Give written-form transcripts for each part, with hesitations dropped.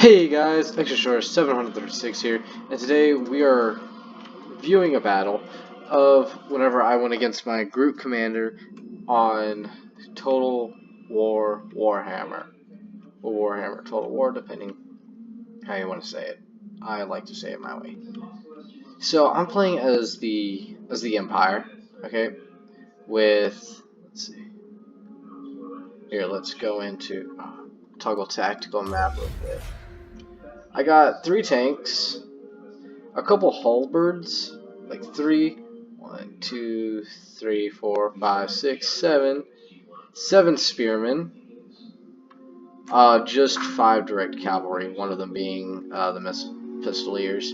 Hey guys, Extra Short 736 here, and today we are viewing a battle of whenever I went against my group commander on Total War Warhammer. Or Warhammer, Total War, depending how you want to say it. I like to say it my way. So I'm playing as the Empire, okay, with, let's see, here, let's go into toggle tactical map real quick. I got 3 tanks, a couple halberds, like 1, 2, 3, 4, 5, 6, 7 spearmen, just 5 direct cavalry, one of them being the pistoliers,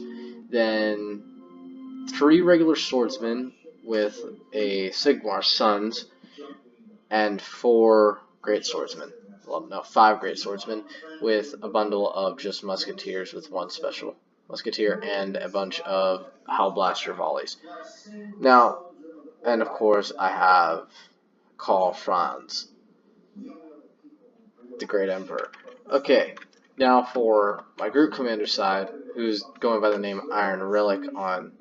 then 3 regular swordsmen with a Sigmar Sons, and 4 great swordsmen. Well, no, 5 great swordsmen with a bundle of just musketeers with 1 special musketeer and a bunch of Hellblaster volleys. Now, and of course, I have Karl Franz, the Great Emperor. Okay, now for my group commander side, who's going by the name Iron Relic on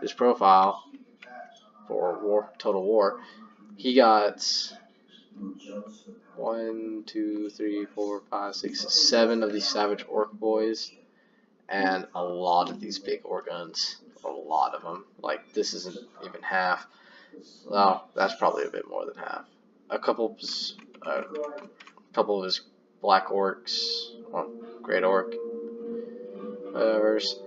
his profile for Total War, he got 1, 2, 3, 4, 5, 6, 7 of these Savage Orc boys, and a lot of these big Orc guns. A lot of them. Like, this isn't even half. Well, that's probably a bit more than half. A couple of his Black Orcs, or Great Orc, whatever's.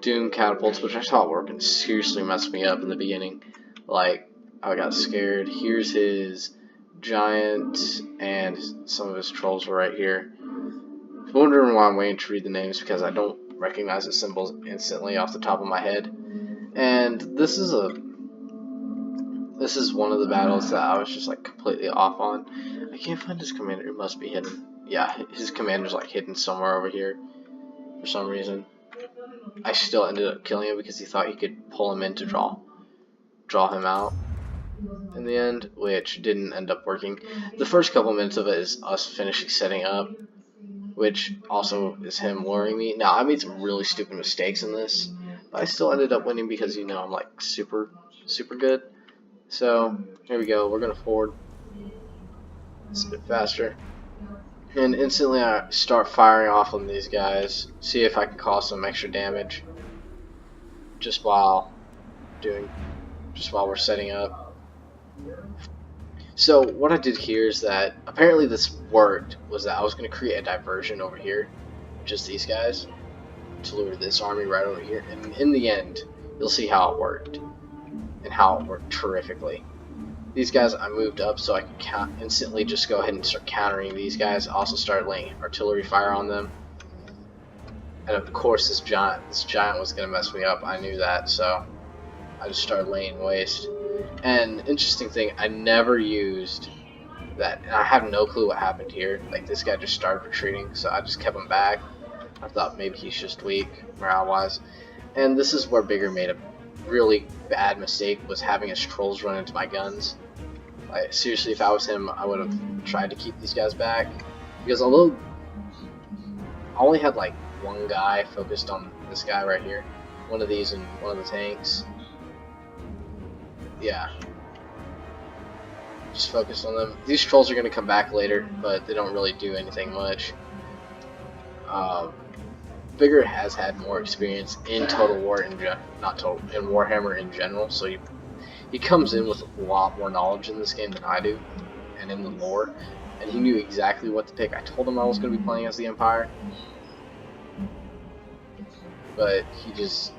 Doom catapults, which I thought were going to seriously mess me up in the beginning. Like, I got scared. Here's his giant, and some of his trolls were right here. I'm wondering why I'm waiting to read the names, because I don't recognize the symbols instantly off the top of my head. And this is one of the battles that I was just like completely off on. I can't find his commander. It must be hidden. Yeah, his commander's like hidden somewhere over here for some reason. I still ended up killing him because he thought he could pull him in to draw him out in the end, which didn't end up working. The first couple minutes of it is us finishing setting up, which also is him luring me. Now, I made some really stupid mistakes in this, but I still ended up winning because, you know, I'm like super good. So, here we go. We're going to forward. It's a bit faster. And instantly I start firing off on these guys, see if I can cause some extra damage just while we're setting up. So what I did here is that apparently this worked, was that I was going to create a diversion over here, just these guys, to lure this army right over here, and in the end you'll see how it worked, and how it worked terrifically. These guys I moved up so I could instantly just go ahead and start countering these guys. I also started laying artillery fire on them. And of course this giant was going to mess me up. I knew that, so I just started laying waste. And interesting thing, I never used that. And I have no clue what happened here. Like, this guy just started retreating, so I just kept him back. I thought maybe he's just weak, morale-wise. And this is where Bigger made a really bad mistake, was having his trolls run into my guns. Like, seriously, if I was him, I would have tried to keep these guys back, because although I only had like 1 guy focused on this guy right here, one of these and one of the tanks, yeah, just focused on them. These trolls are going to come back later, but they don't really do anything much. Bigger has had more experience in Total War in Warhammer in general, so he comes in with a lot more knowledge in this game than I do, and in the lore, and he knew exactly what to pick. I told him I was going to be playing as the Empire, but he just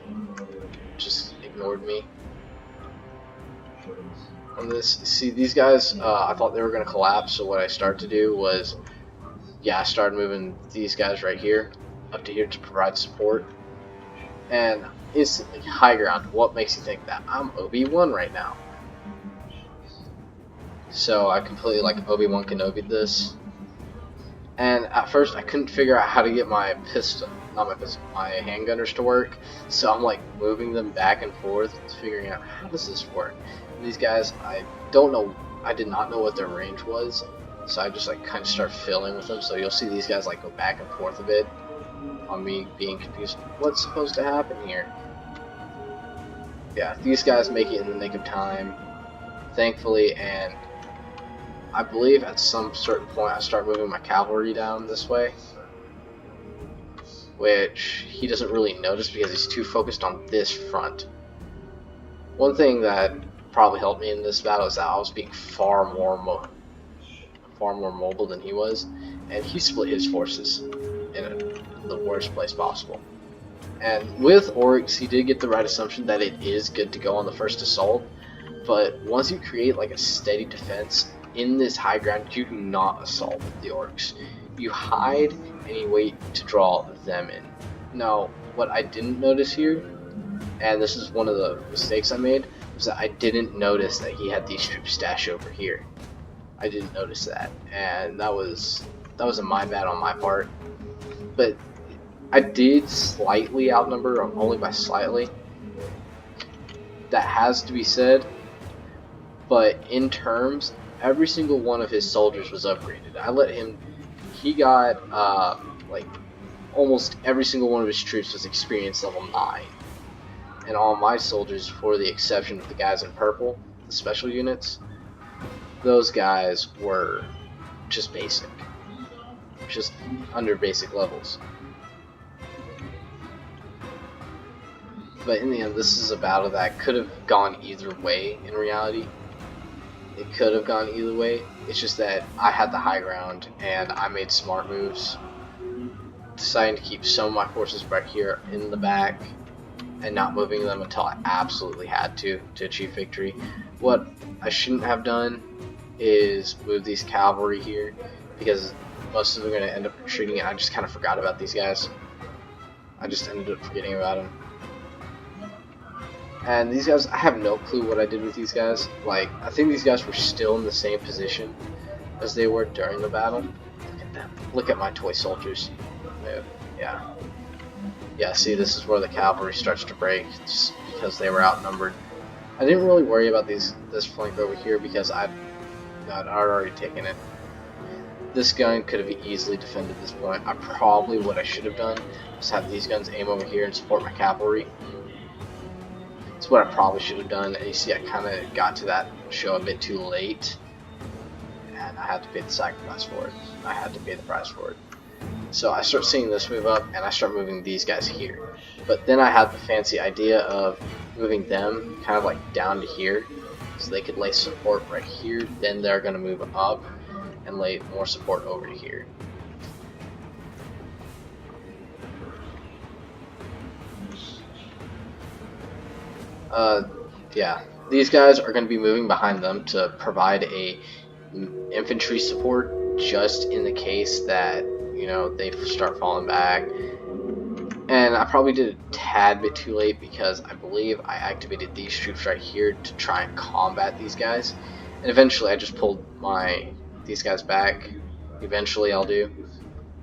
ignored me on this. See, these guys, I thought they were going to collapse, so what I started to do was, I started moving these guys right here up to here to provide support, and instantly high ground. What makes you think that? I'm Obi-Wan right now. So I completely like Obi-Wan Kenobi this, and at first I couldn't figure out how to get my my handgunners to work, so I'm like moving them back and forth, figuring out how does this work. And these guys, I did not know what their range was, So I just like kind of start filling with them. So you'll see these guys like go back and forth a bit on me being confused. What's supposed to happen here? Yeah, these guys make it in the nick of time, thankfully, and I believe at some certain point I start moving my cavalry down this way, which he doesn't really notice because he's too focused on this front. One thing that probably helped me in this battle is that I was being far more mobile than he was, and he split his forces in the worst place possible. And with Oryx, he did get the right assumption that it is good to go on the first assault, but once you create like a steady defense in this high ground, you do not assault the Oryx. You hide and you wait to draw them in. Now, what I didn't notice here, and this is one of the mistakes I made, was that I didn't notice that he had these troops stashed over here. I didn't notice that, and that was a my bad on my part. But I did slightly outnumber, only by slightly. That has to be said. But in terms, every single one of his soldiers was upgraded. I let him. He got like almost every single one of his troops was experience level 9, and all my soldiers, for the exception of the guys in purple, the special units, those guys were just basic, just under basic levels. But in the end, this is a battle that could have gone either way in reality. It could have gone either way. It's just that I had the high ground and I made smart moves, deciding to keep some of my forces right here in the back and not moving them until I absolutely had to achieve victory. What I shouldn't have done is move these cavalry here, because most of them are going to end up retreating, and I just kind of forgot about these guys. I just ended up forgetting about them. And these guys, I have no clue what I did with these guys. Like, I think these guys were still in the same position as they were during the battle. Look at them. Look at my toy soldiers. Yeah. Yeah, see, this is where the cavalry starts to break, just because they were outnumbered. I didn't really worry about this flank over here because I'd already taken it. This gun could have easily defended this point. What I should have done was have these guns aim over here and support my cavalry. That's what I probably should have done, and you see I kind of got to that show a bit too late, and I had to pay the sacrifice for it. I had to pay the price for it. So I start seeing this move up, and I start moving these guys here. But then I had the fancy idea of moving them kind of like down to here, so they could lay support right here. Then they're going to move up and lay more support over to here. Yeah, these guys are going to be moving behind them to provide a infantry support just in the case that, you know, they start falling back. And I probably did a tad bit too late because I believe I activated these troops right here to try and combat these guys. And eventually I just pulled these guys back. Eventually I'll do.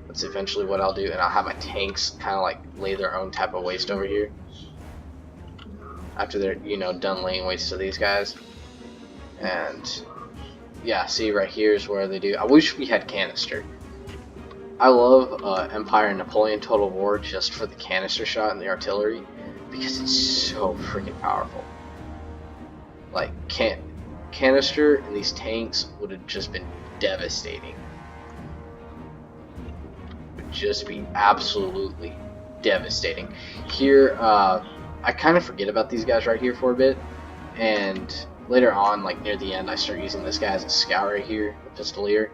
That's eventually what I'll do, and I'll have my tanks kind of like lay their own type of waste over here. After they're, you know, done laying waste to these guys. And yeah, see right here is where they do. I wish we had canister. I love Empire and Napoleon Total War just for the canister shot and the artillery, because it's so freaking powerful. Like, canister and these tanks would have just been devastating. Would just be absolutely devastating. Here, I kind of forget about these guys right here for a bit, and later on, like near the end, I start using this guy as a scout right here, the Pistolier.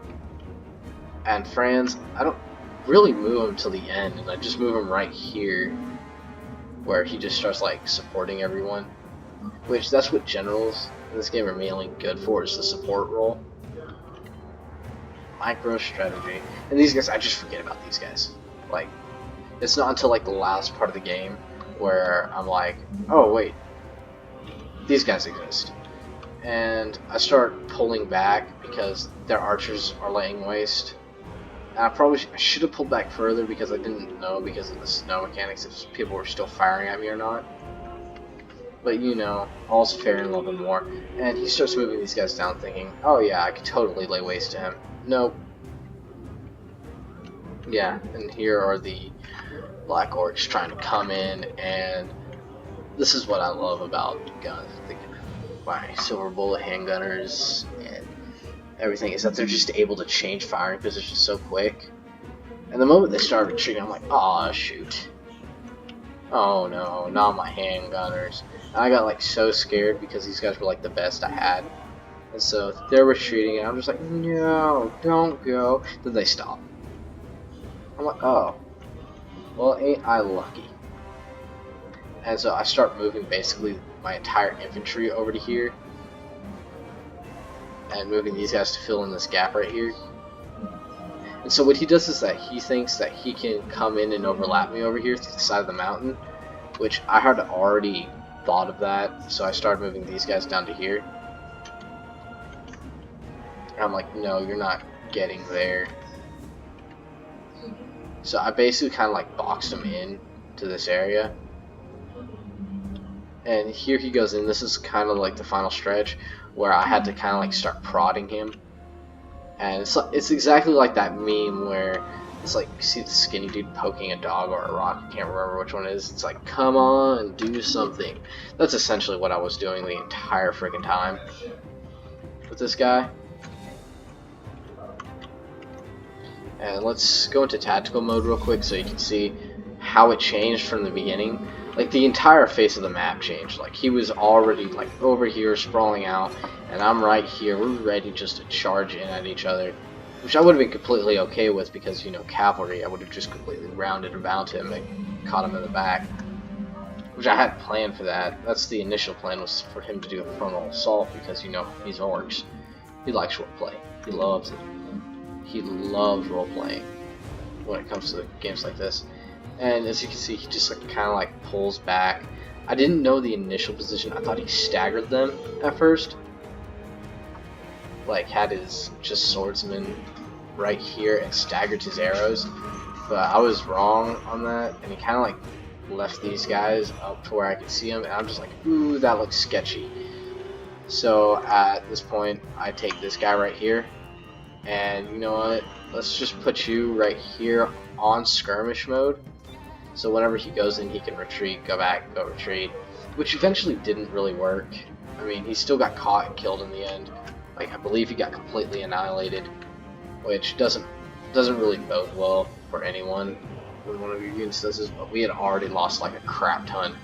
And Franz, I don't really move him till the end, and I just move him right here, where he just starts like supporting everyone. Which, that's what generals in this game are mainly good for, is the support role. Micro strategy. And these guys, I just forget about these guys. Like, it's not until like the last part of the game where I'm like, oh wait, these guys exist. And I start pulling back because their archers are laying waste. And I should have pulled back further because I didn't know, because of the snow mechanics, if people were still firing at me or not. But you know, all's fair in love and war. And he starts moving these guys down thinking, oh yeah, I could totally lay waste to him. Nope. Yeah, and here are the Black Orcs trying to come in, and this is what I love about guns. My silver bullet handgunners and everything is that they're just able to change firing positions so quick. And the moment they start retreating, I'm like, oh shoot. Oh no, not my handgunners. And I got like so scared because these guys were like the best I had. And so they're retreating and I'm just like, no, don't go. Then they stop. I'm like, oh, well ain't I lucky. And so I start moving basically my entire infantry over to here. And moving these guys to fill in this gap right here. And so what he does is that he thinks that he can come in and overlap me over here through the side of the mountain, which I had already thought of that, so I started moving these guys down to here. And I'm like, no, you're not getting there. So I basically kind of like boxed him in to this area. And here he goes in. This is kind of like the final stretch where I had to kind of like start prodding him. And it's exactly like that meme where it's like you see the skinny dude poking a dog or a rock. I can't remember which one it is. It's like, come on, do something. That's essentially what I was doing the entire freaking time with this guy. And let's go into tactical mode real quick so you can see how it changed from the beginning. Like the entire face of the map changed. Like he was already like over here sprawling out, and I'm right here. We're ready just to charge in at each other, which I would have been completely okay with because, you know, cavalry. I would have just completely rounded around him and caught him in the back, which I had planned for that. That's the initial plan, was for him to do a frontal assault because, you know, he's orcs. He likes roleplay. He loves it. He loves roleplaying when it comes to games like this. And as you can see, he just like kind of like pulls back. I didn't know the initial position. I thought he staggered them at first. Like had his just swordsman right here and staggered his arrows. But I was wrong on that. And he kind of like left these guys up to where I could see them. And I'm just like, ooh, that looks sketchy. So at this point, I take this guy right here. And you know what? Let's just put you right here on skirmish mode. So whenever he goes in, he can retreat, go back, go retreat, which eventually didn't really work. I mean, he still got caught and killed in the end. Like, I believe he got completely annihilated, which doesn't really bode well for anyone when one of your units does this. But we had already lost like a crap ton.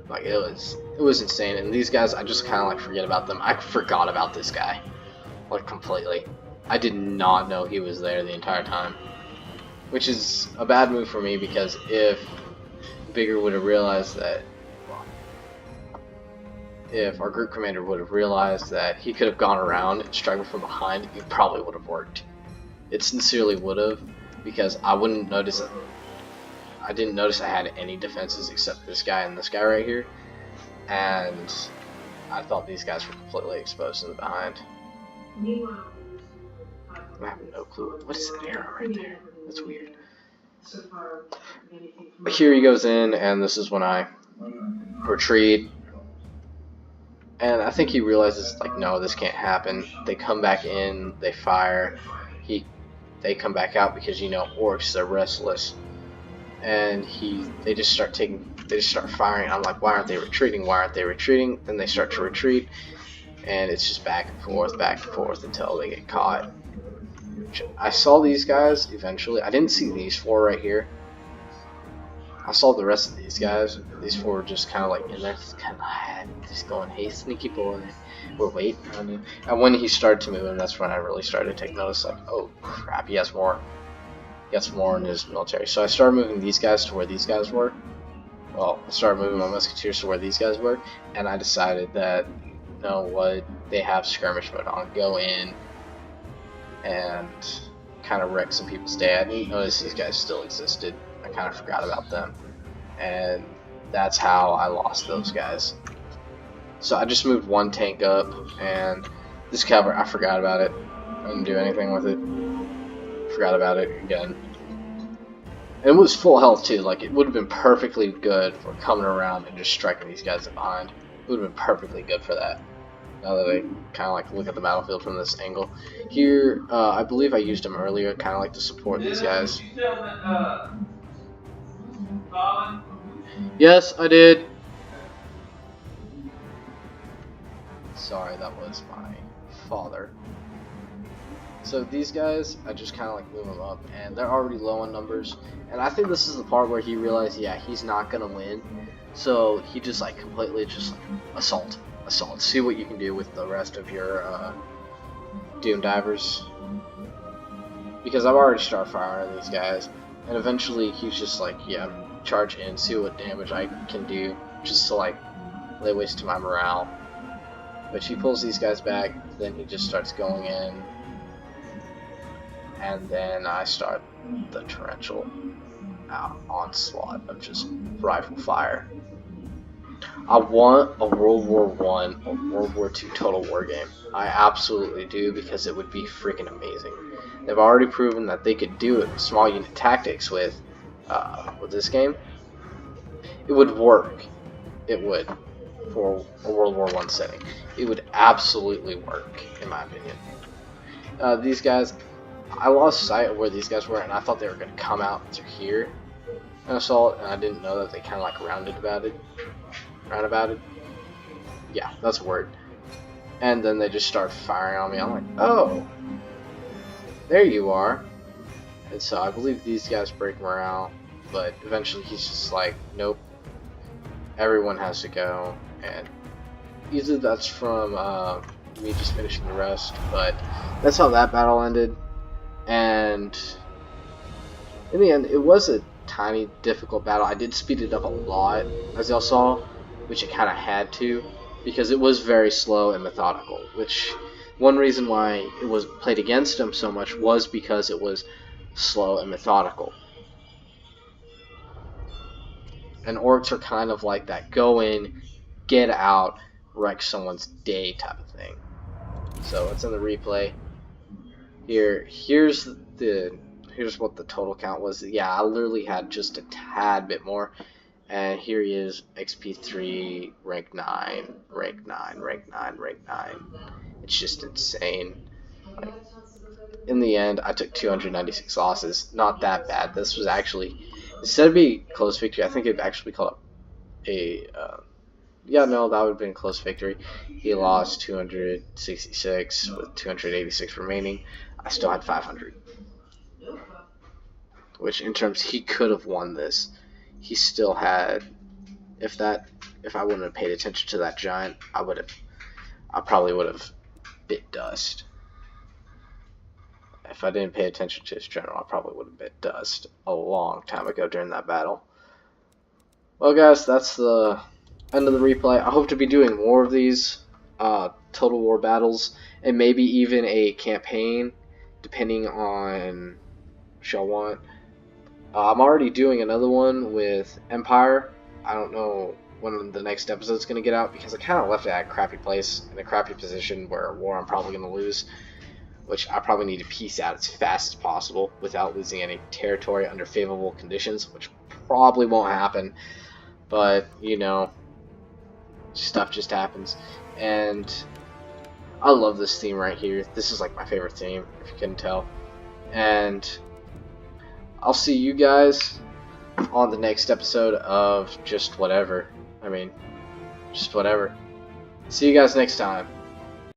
Like it was insane. And these guys, I just kind of like forget about them. I forgot about this guy, like completely. I did not know he was there the entire time, which is a bad move for me because if Bigger would have realized that, if our group commander would have realized that he could have gone around and struggled from behind, it probably would have worked. It sincerely would have, because I wouldn't notice it. I didn't notice I had any defenses except this guy and this guy right here, and I thought these guys were completely exposed in the behind. I have no clue. What is that arrow right there? That's weird. But here he goes in, and this is when I retreat. And I think he realizes, like, no, this can't happen. They come back in, they fire. They come back out because, you know, orcs, they're restless. And they just start firing. I'm like, why aren't they retreating? Why aren't they retreating? Then they start to retreat, and it's just back and forth until they get caught. I saw these guys eventually. I didn't see these four right here. I saw the rest of these guys. These four were just kind of like in there, just going, hey, sneaky boy, we're waiting on you. And when he started to move in, that's when I really started to take notice, like, oh crap, he has more. He has more in his military. So I started moving these guys to where these guys were. Well, I started moving my musketeers to where these guys were, and I decided that, you know what, they have skirmish mode on. Go in and kind of wreck some people's day. I didn't notice these guys still existed. I kind of forgot about them, and that's how I lost those guys. So I just moved one tank up, and this cavalry, I forgot about it. I didn't do anything with it. Forgot about it again. And it was full health too. Like, it would have been perfectly good for coming around and just striking these guys behind. It would have been perfectly good for that. Now that I kind of like look at the battlefield from this angle. Here, I believe I used him earlier, kind of like to support these guys. Yes, I did. Sorry, that was my father. So these guys, I just kind of like move them up, and they're already low on numbers. And I think this is the part where he realized, yeah, he's not gonna win. So he just like completely just like assault. See what you can do with the rest of your Doom Divers. Because I've already started firing these guys, and eventually he's just like, yeah, charge in, see what damage I can do, just to like lay waste to my morale. But he pulls these guys back, then he just starts going in, and then I start the torrential onslaught of just rifle fire. I want a World War I or World War II Total War game. I absolutely do, because it would be freaking amazing. They've already proven that they could do it with small unit tactics with this game. It would work. It would, for a World War I setting. It would absolutely work, in my opinion. These guys, I lost sight of where these guys were, and I thought they were going to come out through here and assault, and I didn't know that they kind of like roundabout it. Yeah, that's a word. And then they just start firing on me. I'm like, oh, there you are. And so I believe these guys break morale, but eventually he's just like, nope, everyone has to go. And either that's from me just finishing the rest, but that's how that battle ended. And in the end, it was a tiny difficult battle. I did speed it up a lot, as y'all saw, which it kind of had to, because it was very slow and methodical, which one reason why it was played against him so much was because it was slow and methodical. And orcs are kind of like that, go in, get out, wreck someone's day type of thing. So it's in the replay. Here's what the total count was. Yeah, I literally had just a tad bit more. And here he is, XP3, rank 9, rank 9, rank 9, rank 9. It's just insane. Like, in the end, I took 296 losses. Not that bad. This was actually, instead of being close victory, I think it'd actually be called yeah, no, that would have been a close victory. He lost 266 with 286 remaining. I still had 500. Which, in terms, he could have won this. He still had, if I wouldn't have paid attention to that giant, I probably would have bit dust. If I didn't pay attention to his general, I probably would have bit dust a long time ago during that battle. Well, guys, that's the end of the replay. I hope to be doing more of these Total War battles, and maybe even a campaign, depending on what y'all want. I'm already doing another one with Empire. I don't know when the next episode's going to get out, because I kind of left it at a crappy place, in a crappy position where a war I'm probably going to lose, which I probably need to piece out as fast as possible without losing any territory under favorable conditions, which probably won't happen, but, you know, stuff just happens. And I love this theme right here. This is like my favorite theme, if you couldn't tell. And I'll see you guys on the next episode of just whatever. I mean, just whatever. See you guys next time.